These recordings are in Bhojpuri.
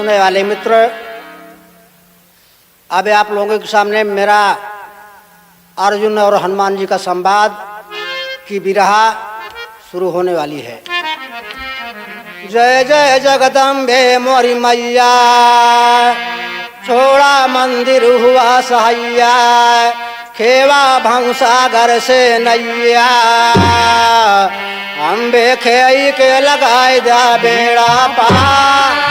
सुनने वाले मित्र, अब आप लोगों के सामने मेरा अर्जुन और हनुमान जी का संवाद की विरहा शुरू होने वाली है। जय जय जगदम्बे मोरी मैया, छोड़ा मंदिर हुआ सहैया, खेवा भंसागर से नैया, अम्बे खेई के लगाए दा बेड़ा पार।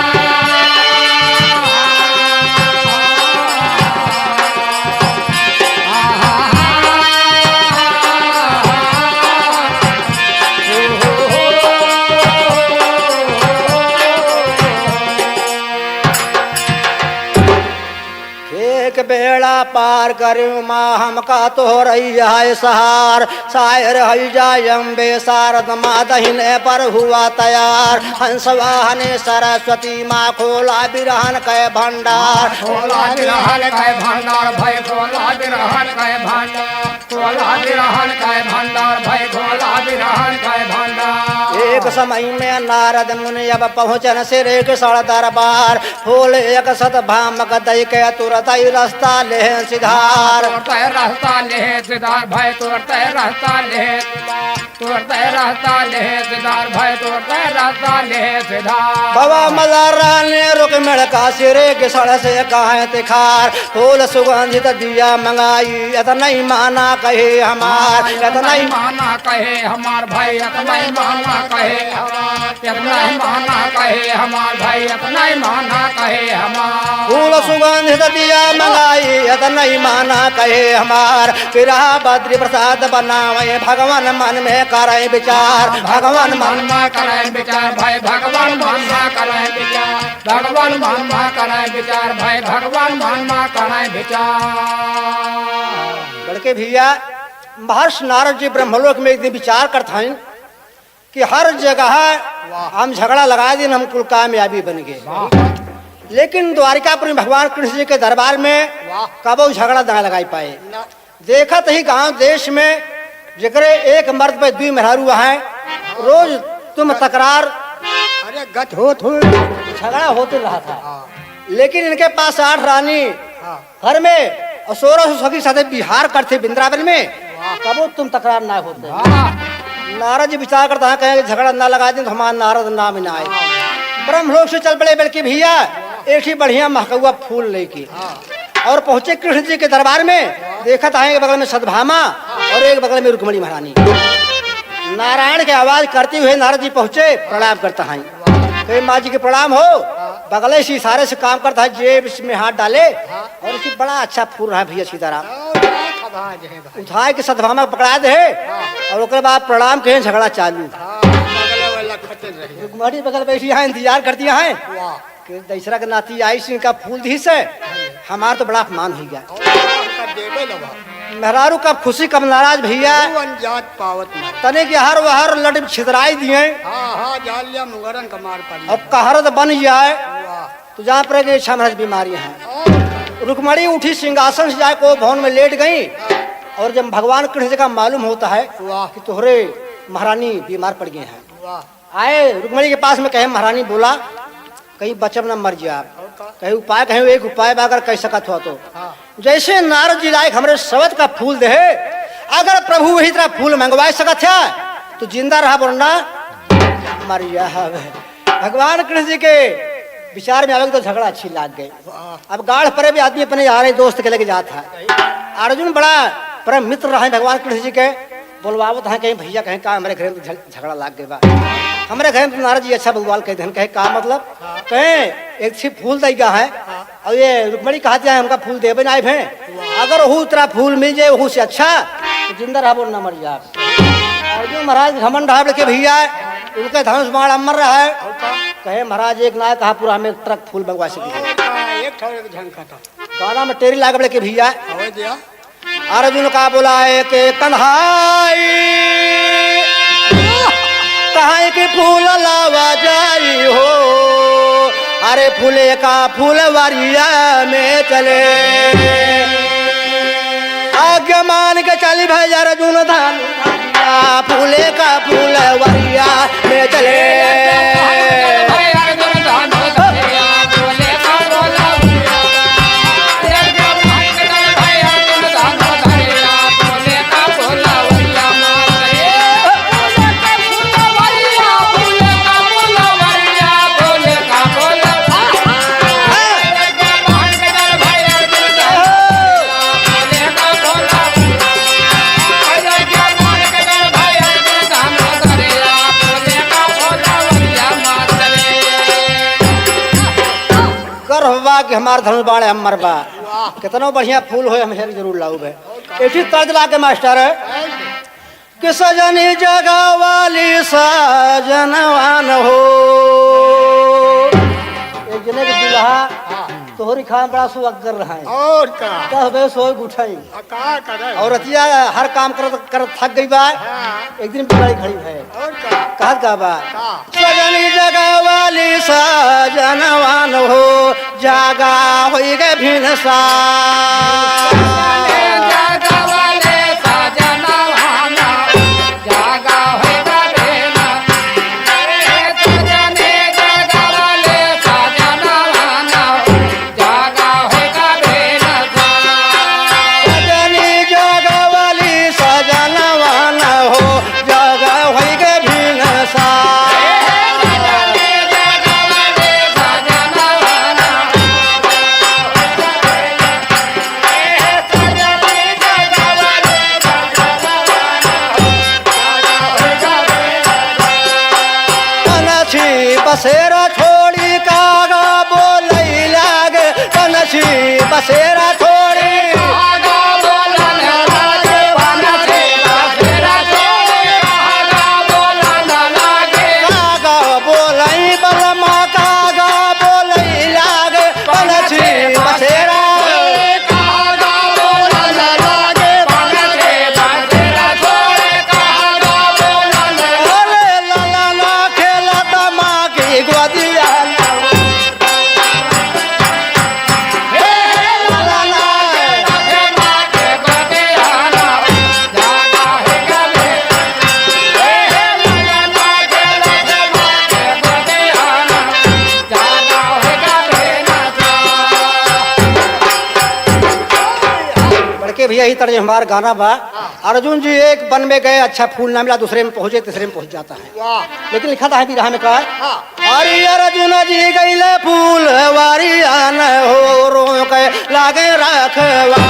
बेड़ा पार करूँ माँ हमका तो रही है सहार, शायर है जाय अम्बे शारद माँ दहिने पर हुआ तैयार। हंस वाहने सरस्वती माँ खोला बिरहन के भंडार, खोला बिरहन के भंडार भय, खोला बिरहन के भंडार, खोला बिरहन के भंडार भय, खोला बिरहन के भंडार। एक समय में नारद मुनि अब पहुँचन सिर के सड़ दरबार, फूल एक सत भामक दई के तुरत रास्ता ले सिधार। तुरते रास्ता ले सिधार भय, तुरते रास्ता ले सिधार, तुरते रास्ता ले सिधार भय, तुरते रास्ता ले सिधार। बाबा मदारा ने रुक मिड़का सिरे के सड़ से कहे तिखार, फूल सुगंधित दिया मंगाई इतना ही माना कहे हमार, इतना ही माना कहे हमार भाई, इतना ही माना कहे हमार, इतना ही माना कहे हमार भाई, इतना ही माना कहे हमार। फूल सुगंधित दिया मंगाई इतना ही माना कहे हमार, फिर बद्री प्रसाद बनावे भगवान मन में करे विचार, भगवान मन में करे विचार भाई, भगवान मन में करे विचार, भगवान मन में करे विचार भाई, भगवान मन में करे विचार। बड़के भैया महर्षि नारद जी ब्रह्मलोक में एक दिन विचार करते हैं कि हर जगह हम झगड़ा लगा दिन हम कुल कामयाबी बन गए, लेकिन द्वारिकापुर में भगवान कृष्ण जी के दरबार में कबो झगड़ा ना लगाई पाए। देखा ही गांव देश में जकरे एक मर्द पे दुई मेहरारू है, रोज तुम तकरार अरे गत हो झगड़ा होते रहा था, लेकिन इनके पास 8 रानी घर में और 16 सखी साथे बिहार करते वृंदावन में, कबो तुम तकरार ना होते। नारद जी विचार करता है कहें झगड़ा ना लगा दें तो हमारा नारद नाम ना आए। ब्रह्मलोक से चल पड़े बल्कि भैया एक ही बढ़िया महकवा फूल लेके और पहुंचे कृष्ण जी के दरबार में। देखा था एक बगल में सतभामा और एक बगल में रुक्मणी महारानी। नारायण की आवाज करते हुए नारद जी पहुंचे, प्रणाम करता है, कहे माँ जी के प्रणाम हो। बगले से इशारे से काम करता है, जेब में हाथ डाले और उसी बड़ा अच्छा फूल रहा भैया सीताराम उठाए के सतभामा पकड़ा दे और उसके बाद प्रणाम कहे झगड़ा चालू। रुक्मणी बगल बैठी है, इंतजार करती है कि दूसरा के नाती आई सी का फूल दी से हमारा तो बड़ा अपमान हो गया। मेहरारू कब खुशी कब नाराज भैया, तने के हर वहर लड़ छितराई दिए अब कहरत बन जाए तो जहाँ पर इच्छा महज बीमारियां हैं। रुक्मणी उठी सिंहासन से जाए को भवन में लेट गई और जब भगवान कृष्ण जी का मालूम होता है कि तोहरे महारानी बीमार पड़ गए हैं, आए रुक्मणी के पास में कहे महारानी बोला कहीं बचब न मर जाए, कहीं उपाय कहीं एक उपाय अगर कह सकत हो तो जैसे नारद जी लायक हमारे सवत का फूल दे, अगर प्रभु वही तरह फूल मंगवा सकत है तो जिंदा रहा वरना मर जा। भगवान कृष्ण जी के विचार में आवे तो झगड़ा अच्छी लाग गई। अब गाढ़ पर भी आदमी अपने यार दोस्त के लेके जाता है। अर्जुन बड़ा परम मित्र रहे भगवान कृष्ण जी के, बोलवावत है कहीं भैया कहीं का हमारे घर में झगड़ा लाग गए बा, हमारे घर में नारद जी अच्छा बोलवाल कह दें, कहे का मतलब कहें एक सी फूल देगा है और ये रुक्मणी कहते हैं हमका फूल देवे ना भे, अगर वहू तरह फूल मिल जाए वहू से अच्छा तो जिंदा रहा बोल न मर जाए। अर्जुन महाराज घमंड रहा के भैया उनके धनुष बाण अमर रहा है, कहे महाराज एक ना कहा पूरा हमें ट्रक फूल मंगवा सके गाना में टेरी लाग के भैया। अर्जुन का बोला है के कन्हाई कहाँ के फूल लावा जाई हो, अरे फूले का फूल वरिया में चले, आज्ञा मान के चली भाई अर्जुन धान फूले का फूल वरिया में चले। हमार धनुष बाण अमर बा। कितना बढ़िया फूल हो हम जरूर लाऊ है। ऐसी तर्ज ला के मास्टर है कि सजनी जगह वाली सजनवान हो। एक जने के दुल्हा तोहरी खान बड़ा सुअगर रहा है और का कहबे सोई गुठाई का करे और रतिया हर काम कर थक गई बा। एक दिन बिगाड़ी खड़ी है और का कहत का बा का सजनी जगह वाली सजनवान हो जागा होई गे भिनसा। बसेरा छोड़ी कागा बोलई लागे बनसी बसेरा छोड़ी कागा बोलन लागे बनसी बसेरा छोड़ी कागा बोलन लागे कागा बोलई बलमा कागा बोलई लागे बनसी बसेरा कागा बोलन लागे बनसी बसेरा छोड़ी कागा बोलन अरे लाला ना खेला दमा गोदिया बड़के भैया ही तरह हमारा गाना बा। अर्जुन जी एक वन में गए अच्छा फूल ना मिला दूसरे में पहुंचे तीसरे में पहुंच जाता है। लेकिन लिखा था बिरहा में कहा अरे अर्जुन जी गईले फूल वारिया न हो रो के लागे रखवा।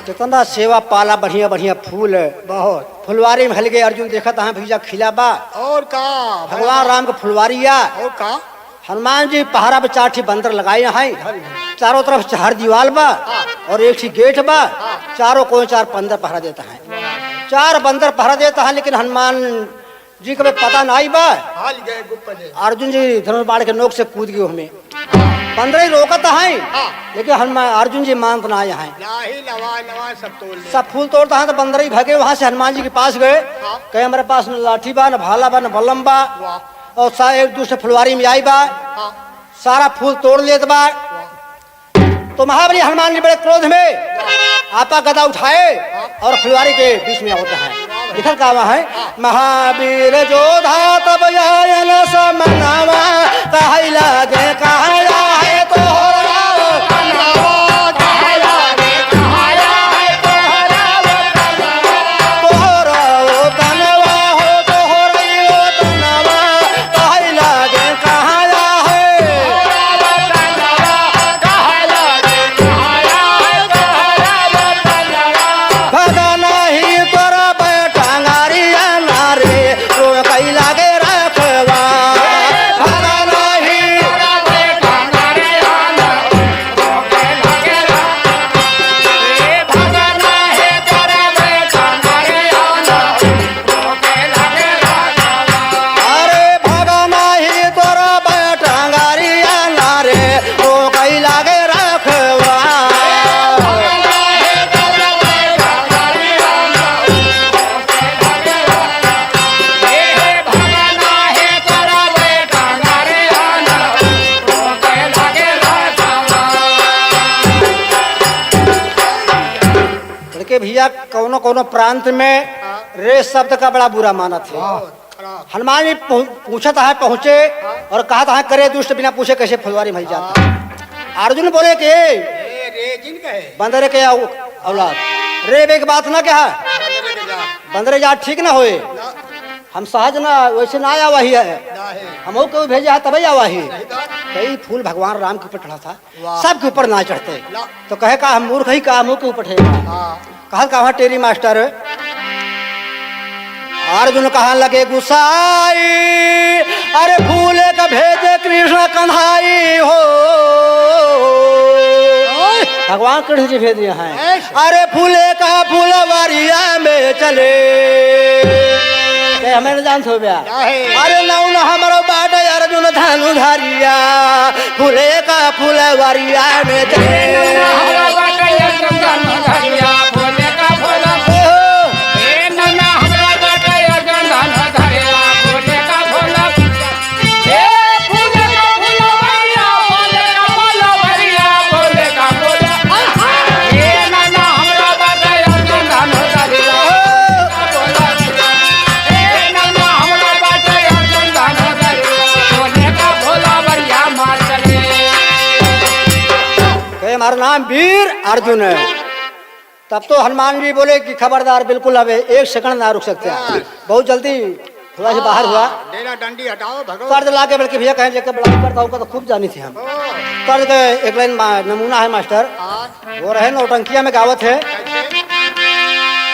कितना सेवा पाला बढ़िया बढ़िया फूल बहुत फुलवारी में हल गए। अर्जुन देखा था भैया खिला बा और का भगवान राम के फुलवारिया और का हनुमान जी पहाड़ा पे 4 बंदर लगाए हैं। चारों तरफ 4 दीवार बा और 1 ही गेट बा। चारों को 4 बंदर पहरा देता है। 4 बंदर पहरा देता है लेकिन हनुमान जी कभी पता नहीं बा। हाल गए गुप्त अर्जुन जी धनुष बाण के नोक से कूद गए हमें बंदरे रोकत हैं, हाँ। लेकिन हनुमान अर्जुन जी मानत ना आए हैं। लाही लवा लवा सब तोड़ ले। सब फूल तोड़ता है तो बंदरे भागे वहां से हनुमान जी के पास गए। हाँ। कहे हमारे पास न लाठी बा, न भाला बा, न बल्लम बा, वाह। और एक दूसरे फुलवारी में आई बा, हाँ। सारा फूल तोड़ लेत बा। तो महाबली हनुमान जी बड़े क्रोध में आपा गदा उठाए और फुलवारी के बीच में होता है। लिखल का है, महावीर जोधा तब आयन समनावा, कहे लागे कहाया है तोहरा तोहरा ओ तनवा हो, तोहरा ओ तनवा, कहे लागे कहाया है। भगना ही तोरा बैठांगारिया नारे, तो कई लागे रखवा। भगना ही अरे भगना ही तोरा बैठांगारिया नारे, तो कई लागे रखवा। लड़के भैया कौनो कौनो प्रांत में रे शब्द का बड़ा बुरा माना थे। हनुमान जी पूछत है, पहुंचे और कहा था करे दुष्ट बिना पूछे कैसे फुलवारी भई जाता। अर्जुन बोले कि बंदरे के औलाद रे बे के बात ना क्या बंदरे जा ठीक ना होए, हम सहज ना वैसे ना आया वही है, हम को भेजा है तभी आवा ही। कई फूल भगवान राम के ऊपर चढ़ा था, सबके ऊपर ना चढ़ते। तो कहे का हम मूर्ख ही का मुंह के ऊपर ठेगा। कहा कहा टेरी मास्टर। अर्जुन कहा लगे गुसाई, अरे फूले का भेजे कृष्ण कन्हाई हो। भगवान कृष्ण जी भेज दिए हैं, अरे फूले का फूलवारिया में चले। हमें जानते हो ब्या, अरे नौ न हमारो बाट अर्जुन धनु धारिया, फूले का फूलवारिया में चले। हमारा नाम वीर अर्जुन है। तब तो हनुमान जी बोले कि खबरदार, बिल्कुल अब एक सेकंड ना रुक सकते हैं। बहुत जल्दी थोड़ा सा बाहर हुआ, डंडी हटाओ कर्ज ला के बल्कि भैया कहें लेकर बड़ा करता हूँ तो खूब जानी थी हम। कर्ज के एक लाइन नमूना है मास्टर, वो रहे नौटंकिया में गावत है।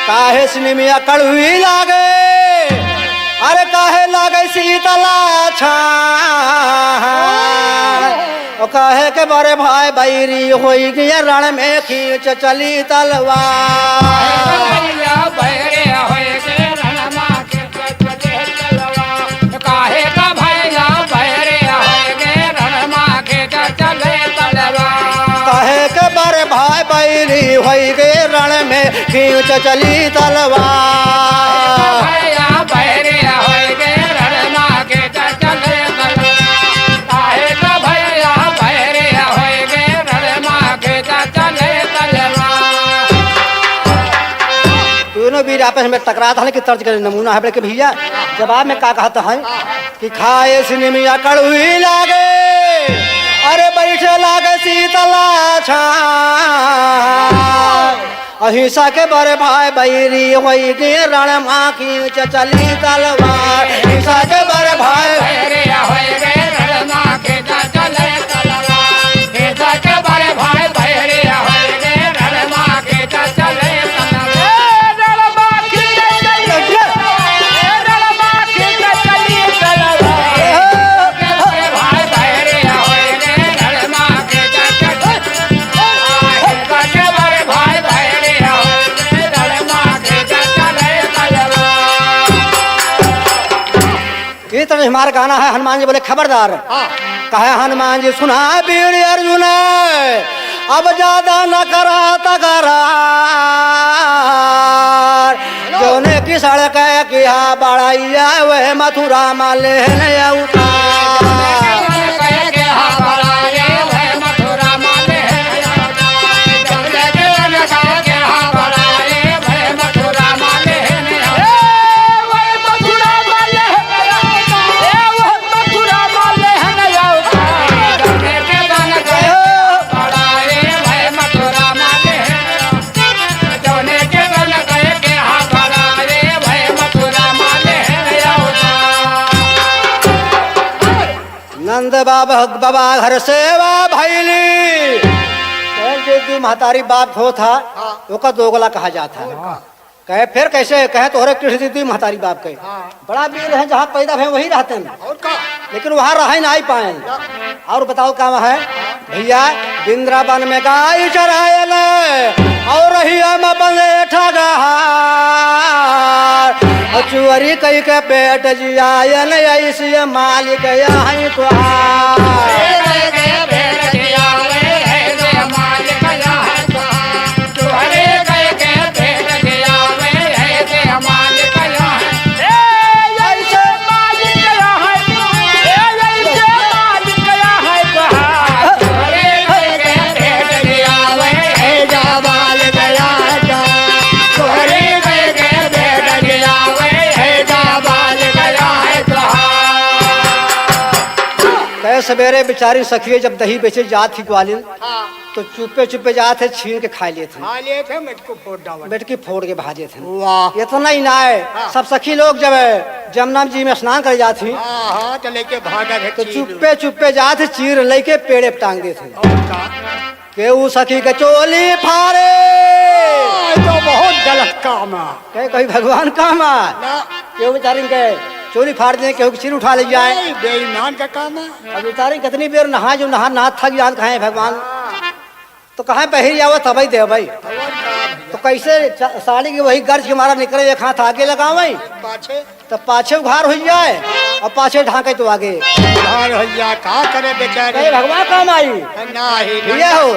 काहे सिनेमिया कड़वी लागे, अरे काहे लागे शीतला छा, कहे के बड़े भाई बैरी होई गया रण में खींच चली तलवार। काहे का भैया बैरे होएगे रण मां के चले तलवार। काहे के बड़े भाई बैरी होई गए रण में खींच चली तलवार। भैया बैरे होएगे रण मां के चले तलवार। काहे का भैया बैरे होएगे रण मां के चले तलवार। दोनों वीर आपस में टकरा था कि तर्ज कर नमूना है बल्कि भैया जवाब में क्या कहता है कि खाए सिनेमिया कड़वी लागे, अरे बैठे लागे शीतला छा, अहिंसा के बड़े भाई बैरी होई गए रण मां खींच चली तलवार। अहिंसा के बड़े भाई बैरे होएगे रण मां के चले तलवार। अहिंसा के बड़े भाई बैरे होएगे रण मां के चले चरण हमारा गाना है। हनुमान जी बोले खबरदार। कहे हनुमान जी सुना वीर अर्जुन अब ज्यादा न करा तकरार, जोने की सड़क किया बड़ाइया वह मथुरा माले नंद बाबा घर सेवा भैली। जो महतारी बाप हो था ओका दोगला कहा जाता है। कहे फिर कैसे? कहे तोहरे कृष्ण दीदी महतारी बाप के बड़ा वीर है, जहाँ पैदा है वही रहते हैं, लेकिन वहाँ रह नहीं पाए। और बताओ क्या है भैया? वृंदावन में गाय चरायल और रहिया में बने ठगहार, चुअरी कई के पेट जियायल ऐसी मालिक यहाँ तो सवेरे बेचारी सखिए जब दही बेचे जात थी ग्वालिन, तो चुपे चुपे जाते छीन के खा लिए थे, मेटकी फोड़ के भाजे थे। इतना ही ना है, सब सखी लोग जब जमुना जी में स्नान कर जाती तो चुपे चुपे जाते चीर लेके पेड़े टांग देते। केहू सखी के चोली फारे तो बहुत गलत काम है। कहीं भगवान काम है। केहू बेचारी के चोली फाड़ दें, केहू चीर उठा ले जाए, बेईमान का काम है। अब बेचारी कितनी देर नहा जो नहा थक जान कहे भगवान तो कहे बहिर जाओ तभी दे भाई। तो कैसे साड़ी की वही गर्ज के मारा निकले, एक हाथ आगे लगावे तो पाछे उघार हो जाए और पाछे ढाके तो आगे उघार हो जाए। का करे बेचारे? भगवान काम आई भैया हो।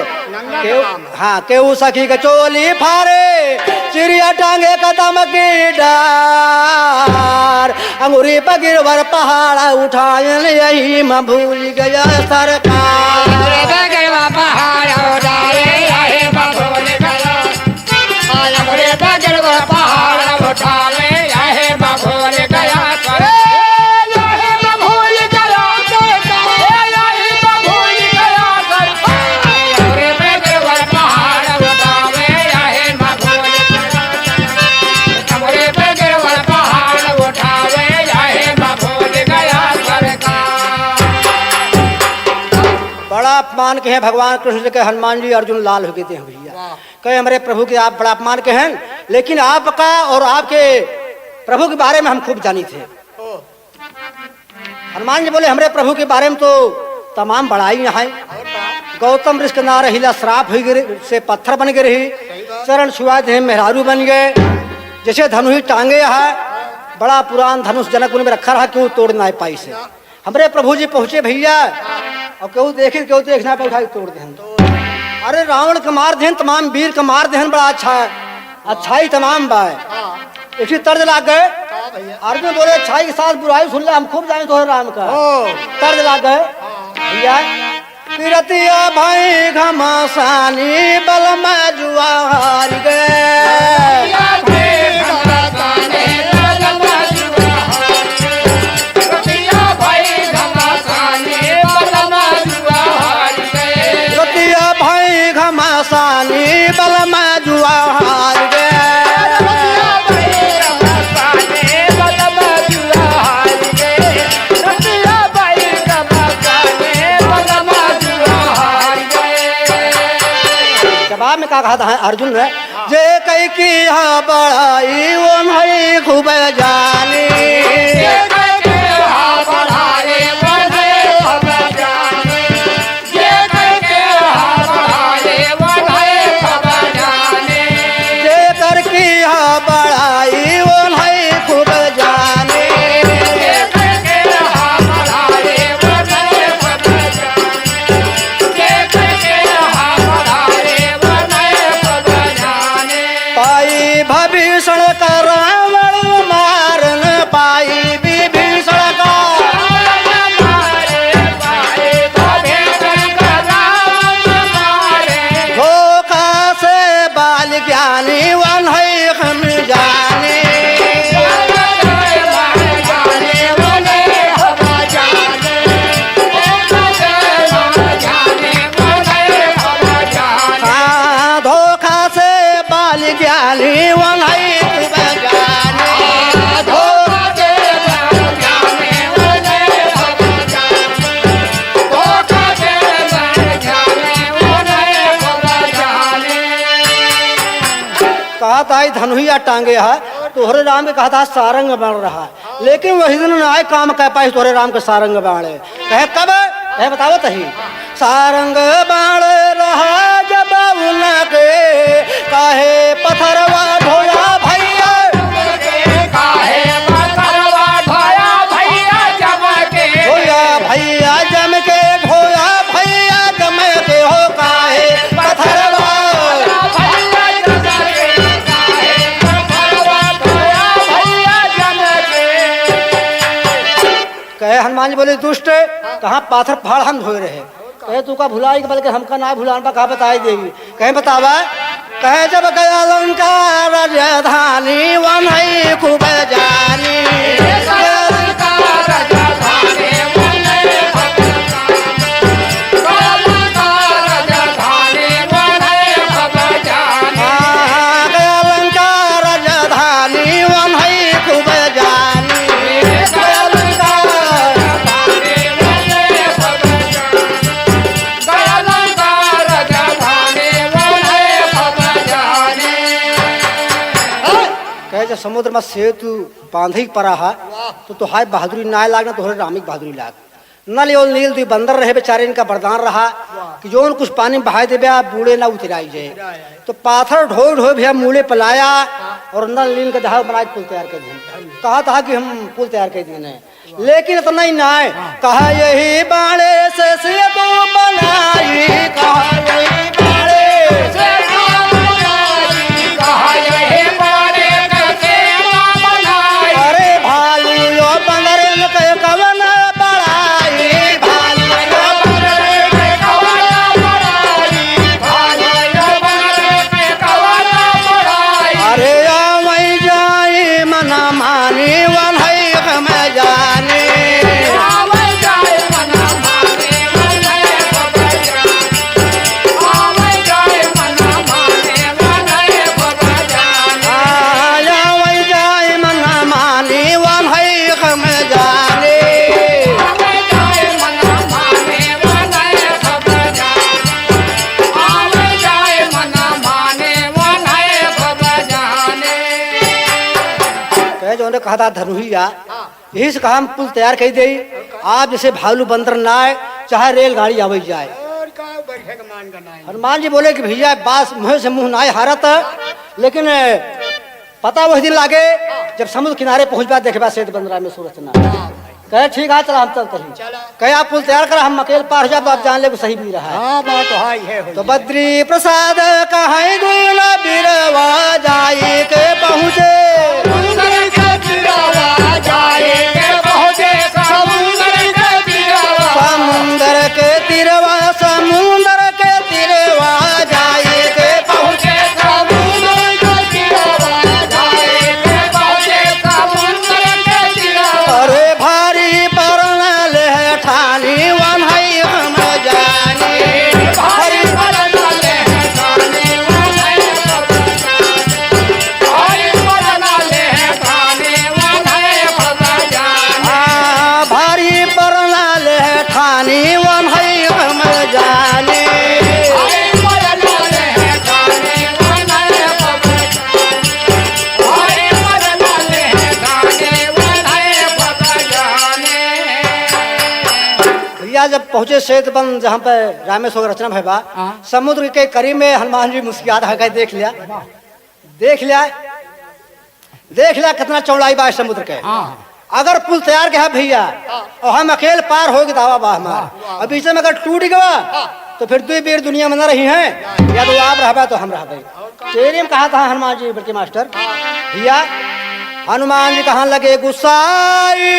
हाँ केहू सखी के चोली फारे चिड़िया टांगे कदम की डार, अंगूरी पगिरवर पहाड़ उठाए यही मैं भूल गया सरकार। अपमान के हैं भगवान कृष्ण के। हनुमान जी अर्जुन लाल हो गए थे भैया, कहे हमारे प्रभु के आप बड़ा अपमान के हैं, लेकिन आपका और आपके प्रभु के बारे में हम खूब जानी थे। हनुमान जी बोले हमारे प्रभु के बारे में तो तमाम बड़ाई है। गौतम ऋषि ना रहीला श्राप हो गए से पत्थर बन गए रही, चरण छुआ दे मेहरारू बन गए, जैसे धनुष टांगे है बड़ा पुरान धनुष जनक में रखा रहा, क्यों तोड़ ना पाई से। हमारे प्रभु जी पहुंचे भैया और क्यों देखे क्यों देखना पे उठा के तोड़ दें। अरे रावण का मार दें, तमाम वीर का मार दें, बड़ा अच्छा है, अच्छाई तमाम बाय इसी तर्ज लाग गए। अर्जुन बोले अच्छाई के साथ बुराई सुन ले, हम खूब जाने तो राम का तर्ज लाग गए भैया। किरतिया भाई घमासानी बल में जुआर गए, घमासानी बल में जुआर गए। जवाब में क्या कहा था अर्जुन ने, जे कई की बड़ाई वो नहीं खूब जानी, कहा था धनुहिया टांगे है, तोहरे राम के कहा था सारंग बन रहा है, लेकिन वही दिन आए काम कह पाई तोहरे राम के सारंग बाणे। कहे कब है बताओ तही। सारंग बाण रहा जब उनके काहे पत्थरवा ढोया भैया, काहे पत्थरवा ढोया भैया जम के, ढोया भैया जम के, ढोया भैया जम के हो काहे पत्थरवा भैया जम के, काहे पत्थरवा ढोया भैया जम के। कहे हनुमान जी बोले दुष्ट कहाँ पाथर फाड़ हम धोए रहे। कहे तू का भुलाई बल्कि हमका ना भुलान कहा बताई देगी। कहे बतावा। कहे जब गया लंका राजधानी वन खूब जानी, गया लंका राजधानी वन खूब जानी, जब समुद्र में सेतु बांधी पड़ा है तो तुहाई बहादुरी ना लाग ना तोहरे रामिक बहादुरी लाग। नल योल नील दुई बंदर रहे बेचारे, इनका वरदान रहा कि जो कुछ पानी में बहाई देवे बूढ़े ना उतराई जाए। तो पाथर ढोए ढोए भैया मूले पलाया और नल नील का जहाज बना पुल तैयार कर दिए। कहा था कि हम पुल तैयार कर दिए, लेकिन इतना ही ना है। कहा यही बाणे से सेतु बनाई, कहा यही बाणे से कहा था धनुहिया, यही से कहा हम पुल तैयार कर दे। आप जैसे भालू बंदर ना आए चाहे रेलगाड़ी आवे जाए। हनुमान जी बोले कि भैया बास मुँह से मुँह ना आए हारत, लेकिन पता वही दिन लागे जब समुद्र किनारे पहुंच पाए देखे सेत बंदरा में सूरत ना। कहे ठीक है चला हम चलते हैं। कहे आप पुल तैयार करा हम अकेले पार हो जाए तो आप जान ले सही भी रहा है। तो बद्री प्रसाद कहे गुना बिरवा जाए के पहुँचे, समुंदर के तिरवा, समुंदर के तिरवा जाए के पहुँचे, समुंदर के तिरवा जाए के पहुँचे, समुंदर के तिरवा। अरे भारी परन ले ठानी वन हम जानी, भारी परन ले ठानी वन भारी परन ले ठानी वन भारी परन ले ठानी वन हम जानी। जब पहुंचे सेतबंद जहाँ पे रामेश्वर रचना भैया, समुद्र के करीब में हनुमान जी मुस्कियात है। देख लिया देख लिया देख लिया कितना चौड़ाई बा समुद्र के। अगर पुल तैयार गया भैया और हम अकेले पार हो गए दावा बा हमारा, और बीच में अगर टूट गया तो फिर दो बेर दुनिया में न रही हैं, या तो आप रह तो हम रह। तेरे में कहा था हनुमान जी बल्कि मास्टर भैया, हनुमान जी कहाँ लगे गुस्साई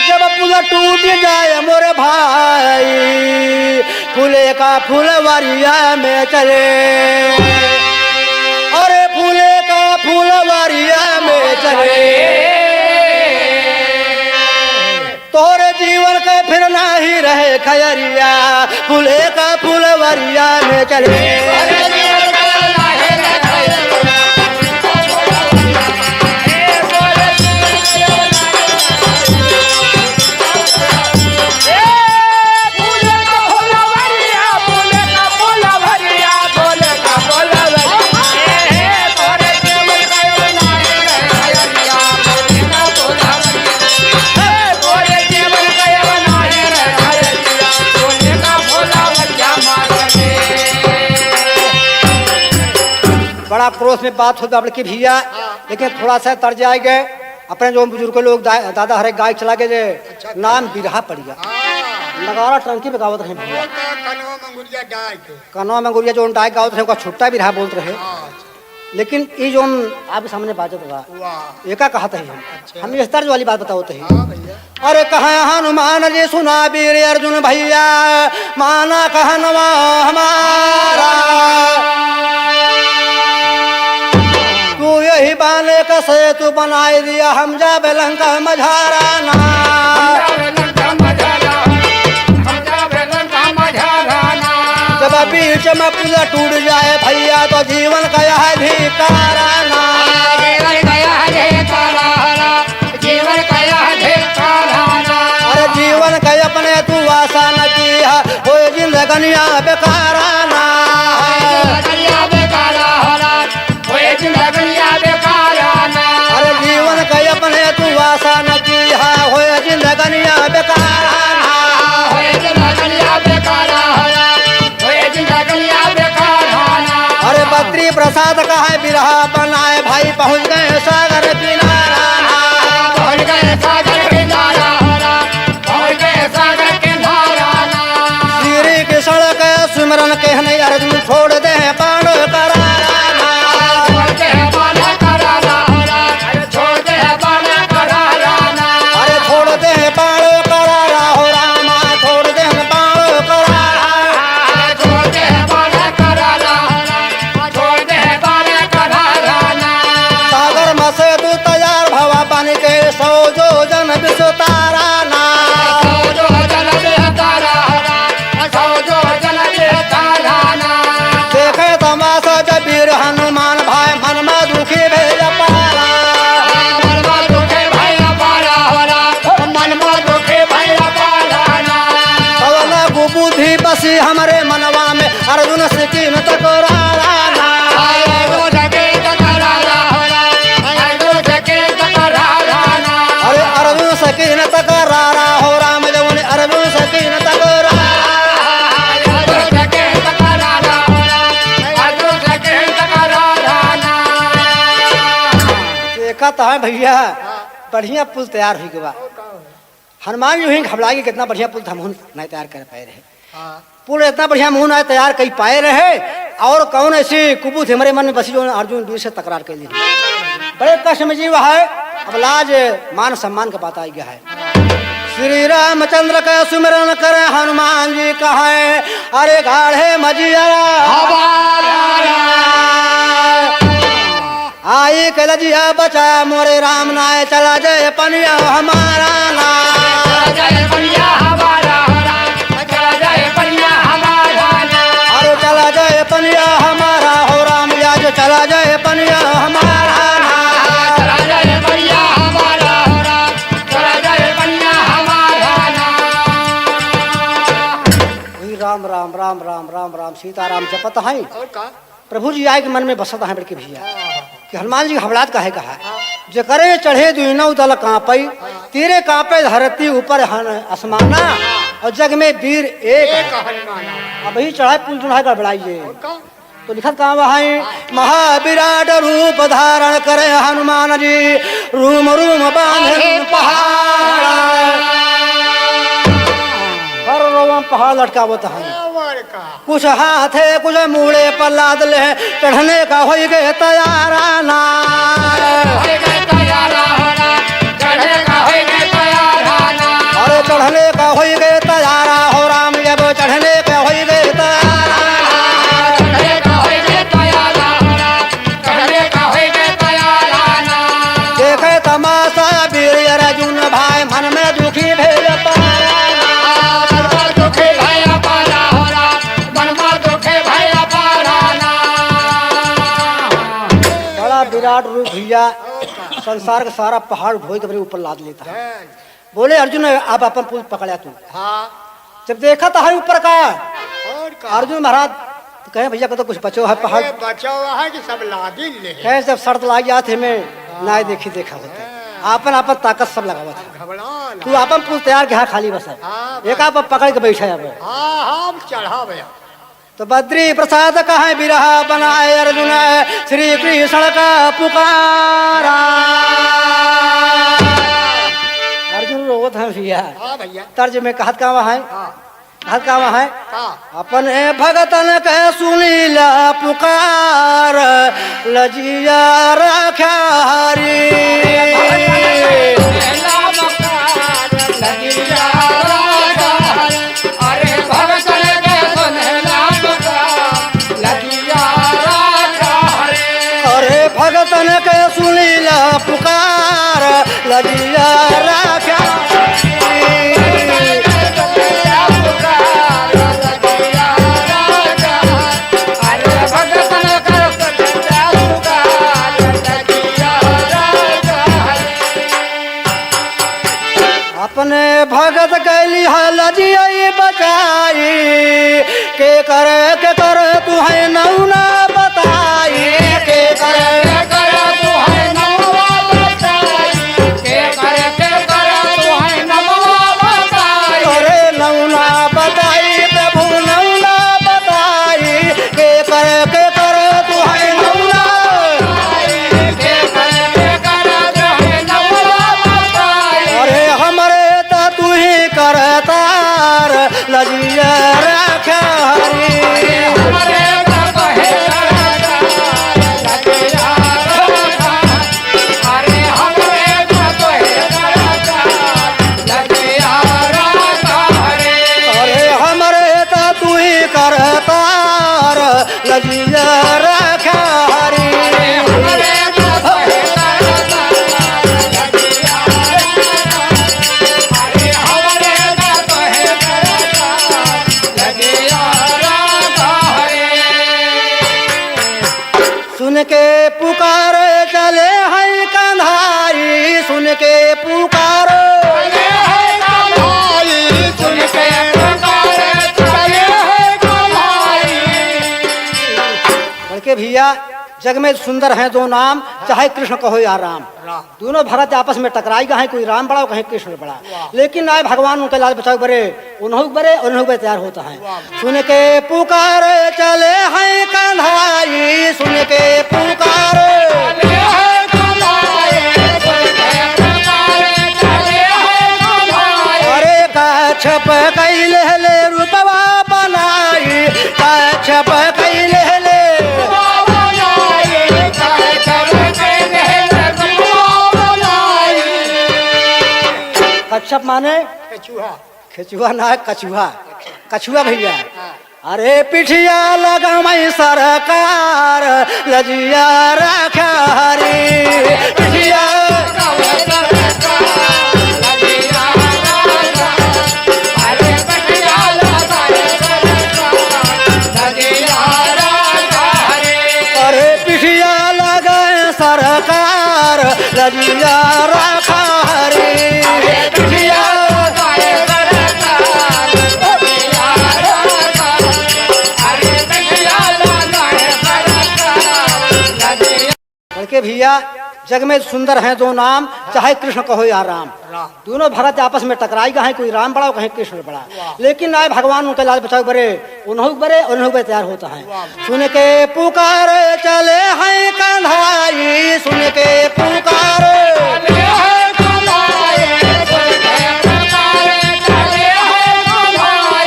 जब पुल टूट जाए मोरे भाई, फूले का फुलवरिया में चले, अरे फूले का फुलवरिया में चले, तोरे जीवन के फिर ना ही रहे खयरिया, फूले का फुलवरिया में चले। बड़ा क्रोध में बात होती अपने की भैया, लेकिन थोड़ा सा तर जाए गए अपने जो बुजुर्ग लोग दादा हरे गाय चला के जे नाम बिरहा पड़ गया। नगारा टंकी पे गावत रहे भैया, कनवा में गुड़िया जो डाय गावत रहे छुट्टा बिरहा बोलते रहे। लेकिन ये जो आपके सामने बाजत होगा एका कहते हैं हम इस तरह वाली बात बताओ ही। अरे कहा हनुमान जी सुना वीर अर्जुन भैया माना कहनवा हमारा, तू यही बाने का से तू बनाए दिया हम जा बेलंका मझारा ना। जब बीच में पुल टूट जाए भैया तो जीवन का यह धिकारा ना। अरे जीवन का अपने तू आशा न किया हो जिंदगनिया बेकारा ना। अरे जीवन का अपने तू आशा न किया हो जिंदगनिया बेकारा ना। अरे बद्री प्रसाद का है बिरहा बनाए भाई पहुंच गए सागर किनारा ना। पहुंच गए सागर किनारा, पहुंच गए सागर किनारा ना। श्री की सड़क सुमरन कहने अर्जुन छोड़ दे बाण करारा ना। छोड़ दे बाण करारा, छोड़ दे बाण करारा ना। अरे छोड़ दे बाण करारा हो रामा, छोड़ दे बाण करारा। छोड़ दे बाण करारा, छोड़ दे बाण करारा ना। सागर में से तू तैयार भवा बन के सौ जो जन विस्तारा ना। सौ जो जन बेतारा, सौ जो जन बेतारा ना। देखे तमाशा जब वीर हनुमान भाई मन में दुखी भेज पारा। मन में दुखे भैया पारा होला, मन में दुखे भैया पारा ना। पवन बुद्धि बसी हमारे मनवा में अर्जुन से कीन तकरारा ना। अरे अर्जुन से कीन तकरारा हो राम जवन अर्जुन से कीन तकरारा। देखा तो है भैया बढ़िया पुल तैयार हुई गवा। हनुमान यूं ही घबरा के कितना बढ़िया पुल था मुँह नहीं तैयार कर पाए रहे। पुल इतना बढ़िया मुँह नहीं तैयार कर पाए रहे और कौन ऐसी कुबूत हमारे मन में बसी जो अर्जुन वीर से तकरार कर ली। बड़े कष्ट में जीव है, अब लाज मान सम्मान का बात आ गया है। श्री रामचंद्र का सुमिरन करे हनुमान जी कहे अरे गाढ़े मजिया आई कलजिया बचा मोरे राम नाय चला जय पनिया हमारा ना। जय पनिया हमारा, चला जय पनिया हमारा ना। अरे चला जय पनिया हमारा हो राम आज चला जय पनिया हमारा ना। चला जय पनिया हमारा, चला जय पनिया हमारा ना। वही राम राम राम राम राम राम सीता राम जपत है। और का प्रभु जी आए के मन में बसत है बड़के भैया कि हनुमान जी हवलात का है कहा जो करे चढ़े दुनौ दल कांपई तेरे कांपे धरती ऊपर आसमाना और जग में वीर एक। अब ही चढ़ाए पुल चढ़ाए गड़बड़ाइए तो लिखत कहाँ वहाँ महाविराट रूप धारण करे हनुमान जी रूम रूम बांधे पहाड़। हर रोम पहाड़ लटकावत है कुछ हाथ है कुछ मूड़े पर लाद ले चढ़ने का हो गए तैयारा ना। अरे चढ़ने का हो गए तैयारा हो राम जब चढ़ने का हो गए तैयारा। देखे तमाशा वीर अर्जुन भाई मन में दुखी भेज पारा। विराट रूप भैया संसार का सारा पहाड़ ढोई के ऊपर लाद लेता है। बोले अर्जुन अब अपन पुल पकड़ा तू। जब देखा तो है ऊपर का अर्जुन महाराज तो कहे भैया को तो कुछ बचो है पहाड़ बचा हुआ है कि सब लादी ले कहे जब शर्त लाग गया थे मैं ना देखी देखा होता आपन आपन ताकत सब लगावा था। घबरा तू अपन पुल तैयार के खाली बस है एक आप पकड़ के बैठे अब हाँ हाँ चढ़ा भैया तो बद्री प्रसाद कहाँ बिरहा बनाए अर्जुन श्री कृष्ण का पुकारा। अर्जुन रोवत है भैया। हाँ भैया। तर्ज में कहत का वहाँ है, हाँ कहत का वहाँ है, हाँ अपने भगतन के सुनीला पुकार लजिया रखा हरी। अरे भगतन के सुनला पुकार लगिया राजा हरे। अरे भगतन के सुनीला पुकार लजिया रखा अपने भगत कैली लजिया बचाई के कर तू है नौना बताई के कर तू है नमवा बताई के कर तू है नमवा बताई। अरे नौना बताई प्रभु नौना बताई के कर तू है नौना। के कर तू है नमवा बताई। अरे हमरे तो तू ही करतार लजिया रखा हरी। हमारे बाबा है राजा लगिया राजा। अरे हमारे बाबा है राजा लगिया राजा हरे। अरे हमरे तो तू ही करतार लजिया रखा हरी। हमारे बाबा है राजा लगिया राजा। अरे हमारे बाबा है राजा लगिया राजा हरे। सुन के पुकार चले हैं कंधारी सुन के पुकार। लड़के भैया जग में सुंदर हैं दो नाम चाहे कृष्ण कहो या राम। दोनों भरत आपस में टकराई गए, कोई राम बड़ा कहीं कृष्ण बड़ा, लेकिन आए भगवान उनके लाल बचाओ बरे उन्हों बरे और उन्हों तैयार होता है। सुन के पुकार चले हैं कंधाई सुन के पुकार। अरे कच्छप कैले ले रूपवा बनाई कच्छप कैले ले। कच्छप माने कछुआ। खेचुआ ना कछुआ, कछुआ भैया। अरे पिठिया लगा मैं सरकार लजिया रखा हरी। पिठिया अरे पिठिया लगा सरकार लजिया रखा हरी। पिठिया लड़के भैया जग में सुंदर हैं दो नाम चाहे कृष्ण कहो या राम। दोनों भरत आपस में टकराई गए, कोई राम बड़ा कहीं कृष्ण बड़ा, लेकिन आए भगवान उनके लाल बचाओ बरे उन्हों बरे और उन्हों तैयार होता है। सुन के पुकार चले हैं कंधाई सुन के पुकार।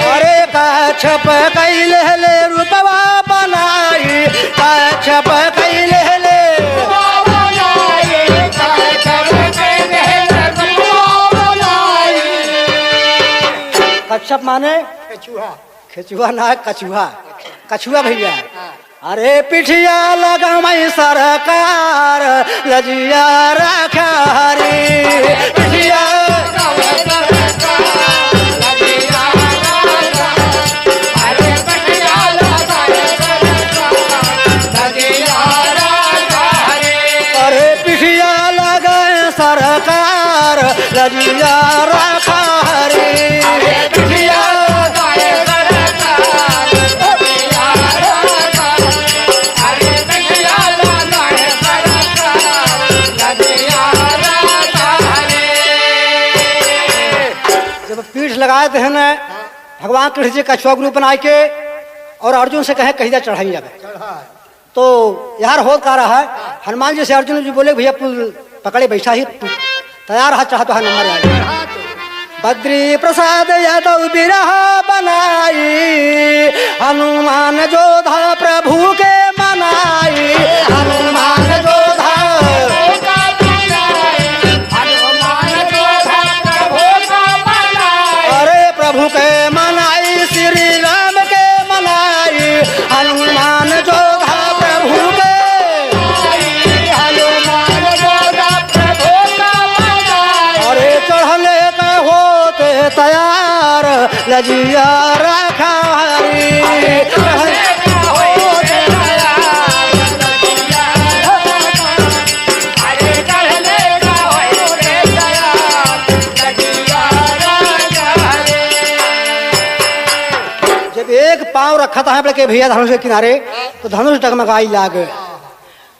अरे कच्छप कैले ले रूपवा बनाई कच्छप कैले ले। कच्छप माने कछुआ। खेचुआ ना कछुआ, कछुआ भैया। अरे पिठिया लगा मैं सरकार लजिया रखा हरी। पिठिया अरे पिठिया लगा सरकार लजिया रखा हरी। पिठिया जब पीठ लगाए थे न भगवान कृष्ण जी कछुआ ग्रुप बना के और अर्जुन से कहे कहीं चढ़ाई जाए। चढ़ा तो यार हो का रहा है, हनुमान जी से अर्जुन जी बोले भैया पुल पकड़े बैठा ही तैयार है, चाह तो नंबर आ गया। चढ़ा तो बद्री प्रसाद यादव बिरहा बनाई, हनुमान जोधा प्रभु के मनाई, हनुमान जोधा अरे प्रभु के मनाई, श्री राम के मनाई, हनुमान जोधा प्रभु के, हनुमान जोधा प्रभु का मनाई। अरे चढ़ने का होते तैयार लजिया रखा हरी, जब एक पांव रखा था है के भैया धनुष के किनारे, तो धनुष डगमगाई लागे,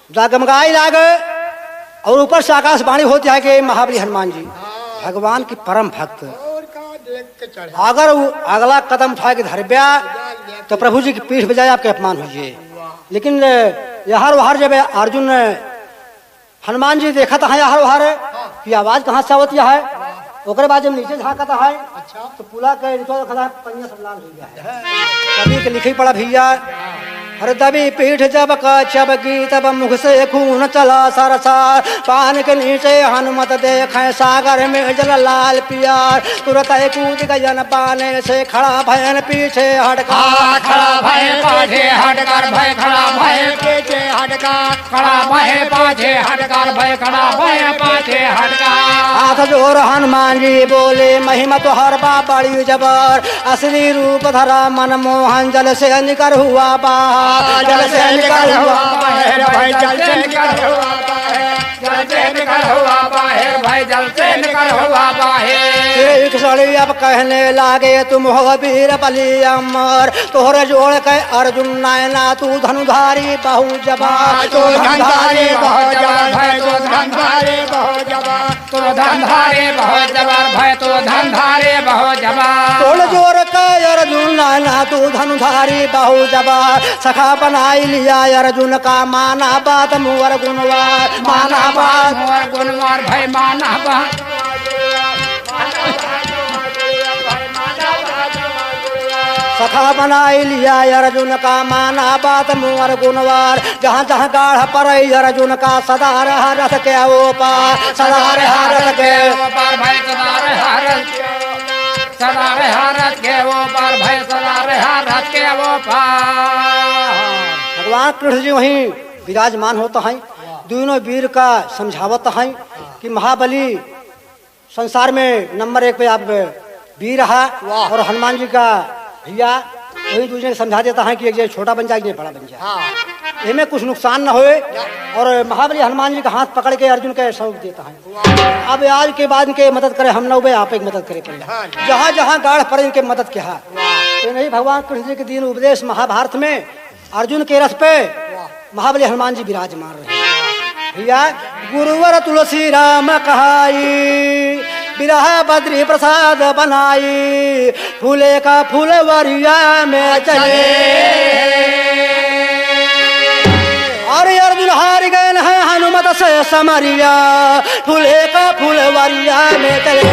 डगमगाई लागे, और ऊपर से आकाशवाणी होती है कि महाबली हनुमान जी भगवान की परम भक्त, और का देख के चढ़ा अगर वो अगला कदम उठा के धरब्या तो प्रभु जी की पीठ बजाय आपके अपमान होइए। लेकिन यहार वहार जब अर्जुन हनुमान जी देखा था यहार वहार की आवाज कहाँ से आवती है, ओकरे बाद जब नीचे झाँकता है तो पुला के नीचे देखा था पन्निया सब लाल हो गया है। कभी के लिखी पड़ा भैया, हर दबी पीठ जब का चबकी तब मुख से खून चला सरसार, पान के नीचे हनुमत देखे सागर में जल लाल पियार, तुरंत कूद गयन पाने से खड़ा भयन पीछे हटका, खड़ा भय पाछे हटकर भय खड़ा भय पीछे हटका खड़ा भय पाछे हटकर भय खड़ा भय पाछे हटकर। हाथ जोर हनुमान जी बोले महिमा तो हर बा बड़ी जबर, असली रूप धरा मनमोहन जल से निकर हुआ बाहर, जल से निकल हुआ बाहर भाई जल से निकल हुआ बाहर, जल से निकल हुआ बाहर भाई जल से निकल हुआ बाहर। सड़ी अब कहने लागे तुम हो वीर बलि अमर, तोहरे जोड़ के अर्जुन नैना तू धनुधारी बहु जबान, तो धनधारी बहुत जबर भाई तो धनधारी बहुत जबर, तो धनधारे बहुत जबर भय तो धनधारे बहुत जबर। तोड़ जोड़ के अर्जुन नैना तू धनुधारी बहु जबान, सखा बनाई लिया अर्जुन का माना बात मुवर गुणवार, माना बात मोर गुणवार भय माना बात सखा बनाई लिया अर्जुन का माना बात मुअर गुणवार, जहाँ जहाँ गाढ़ पर अर्जुन का सदा रहा रथ के वो पार, सदा रहा रथ के पार भय सदा रहा रथ सदा रहा रथ के वो पार भय सदा रहा रथ के वो पार। भगवान कृष्ण जी वहीं विराजमान होता है, दोनों वीर का समझावत है कि महाबली संसार में नंबर 1 पे आप वीर है, और हनुमान जी का भैया वही दूसरे ने समझा देता है कि एक छोटा बन जाए एक बड़ा बन जाए, इनमें कुछ नुकसान न होए, और महाबली हनुमान जी का हाथ पकड़ के अर्जुन के सौंप देता है। अब आज के बाद इनके मदद करे हम न आप एक मदद करे पड़े, जहाँ जहाँ गाढ़ पर इनके मदद किया। तो नहीं भगवान कृष्ण जी के दीन उपदेश महाभारत में अर्जुन के रथ पे महाबली हनुमान जी विराजमान रहे। भैया गुरुवर तुलसी राम कहाई, बिरहा बद्री प्रसाद बनाई, फूले का फूलवरिया में चले, और अर्जुन हार गए हैं हनुमत से समरिया, फूले का फूलवरिया में चले।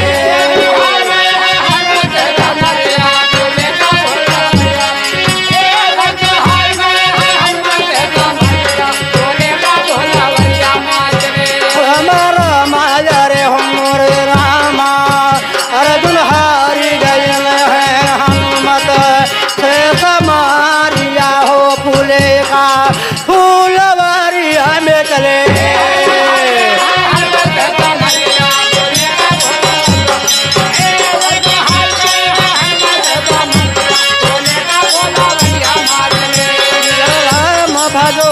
भजो